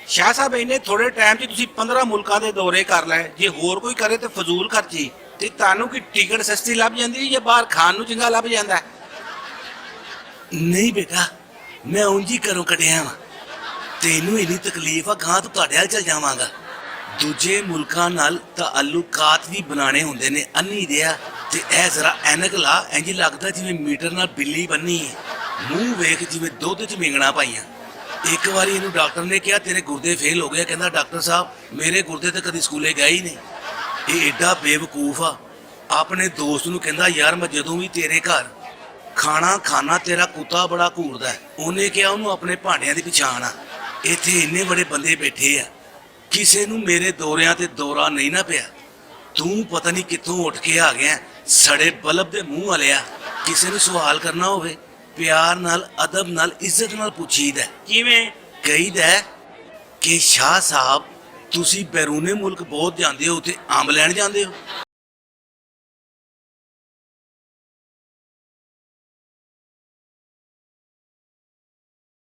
शाह साहब इन्ने थोड़े टाइम 'ਚ ਤੁਸੀਂ 15 ਮੁਲਕਾਂ ਦੇ ਦੌਰੇ ਕਰ ਲਏ। ਜੇ ਹੋਰ ਕੋਈ ਕਰੇ ਤੇ ਫਜ਼ੂਲ ਖਰਚੀ। ਤੇ ਤੁਹਾਨੂੰ ਕੀ ਟਿਕਟ ਸਸਤੀ ਲੱਭ ਜਾਂਦੀ ਜਾਂ ਬਾਹਰ ਖਾਣ ਨੂੰ ਚੰਗਾ ਲੱਭ ਜਾਂਦਾ? ਨਹੀਂ ਬੇਟਾ, ਮੈਂ ਉਂਝ ਹੀ ਘਰੋਂ ਕੱਢਿਆ ਵਾਂ। ਤੈਨੂੰ ਇੰਨੀ ਤਕਲੀਫ ਆ, ਗਾਂ ਤੋਂ ਤੁਹਾਡੇ ਹਾਲ ਚੱਲ ਜਾਵਾਂਗਾ। ਦੂਜੇ ਮੁਲਕਾਂ ਨਾਲ ਤਾਲੁਕਾਤ ਵੀ ਬਣਾਣੇ ਹੁੰਦੇ ਨੇ ਅੰਨੀ ਦਿਆ। ਤੇ ਇਹ ਜ਼ਰਾ ਐਨਕ ਲਾ, ਇੰਜ ਲੱਗਦਾ ਜਿਵੇਂ ਮੀਟਰ ਨਾਲ ਬਿੱਲੀ ਬੰਨੀ ਹੈ। ਮੂੰਹ ਵੇਖ ਜਿਵੇਂ ਦੁੱਧ 'ਚ ਮਿੰਗਣਾ ਪਾਈਆਂ। ਇੱਕ ਵਾਰੀ ਇਹਨੂੰ ਡਾਕਟਰ ਨੇ ਕਿਹਾ ਤੇਰੇ ਗੁਰਦੇ ਫੇਲ ਹੋ ਗਏ। ਕਹਿੰਦਾ ਡਾਕਟਰ ਸਾਹਿਬ ਮੇਰੇ ਗੁਰਦੇ ਤਾਂ ਕਦੀ ਸਕੂਲੇ ਗਏ ਹੀ ਨਹੀਂ। ਇਹ ਐਡਾ ਬੇਵਕੂਫ ਆ। ਆਪਣੇ ਦੋਸਤ ਨੂੰ ਕਹਿੰਦਾ ਯਾਰ ਮੈਂ ਜਦੋਂ ਵੀ ਤੇਰੇ ਘਰ ਖਾਣਾ ਖਾਣਾ ਤੇਰਾ ਕੁੱਤਾ ਬੜਾ ਘੂਰਦਾ। ਉਹਨੇ ਕਿਹਾ ਉਹਨੂੰ ਆਪਣੇ ਭਾਂਡਿਆਂ ਦੀ ਪਛਾਣ ਆ। ਇੱਥੇ ਇੰਨੇ ਬੜੇ ਬੰਦੇ ਬੈਠੇ ਆ, ਕਿਸੇ ਨੂੰ ਮੇਰੇ ਦੌਰਿਆਂ ਤੇ ਦੌਰਾ ਨਹੀਂ ਨਾ ਪਿਆ। ਤੂੰ ਪਤਾ ਨਹੀਂ ਕਿੱਥੋਂ ਉੱਠ ਕੇ ਆ ਗਿਆ ਸੜੇ ਬਲਬ ਦੇ ਮੂੰਹ ਵਾਲਿਆ। ਕਿਸੇ ਨੂੰ ਸਵਾਲ ਕਰਨਾ ਹੋਵੇ ਪਿਆਰ ਨਾਲ, ਅਦਬ ਨਾਲ, ਇੱਜ਼ਤ ਨਾਲ ਪੁੱਛੀਦਾ। ਕਿਵੇਂ ਕਹੀਦਾ ਕਿ ਸ਼ਾਹ ਸਾਹਿਬ ਤੁਸੀਂ ਬੈਰੂਨੇ ਮੁਲਕ ਬਹੁਤ ਜਾਂਦੇ ਹੋ ਤੇ ਅੰਬ ਲੈਣ ਜਾਂਦੇ ਹੋ।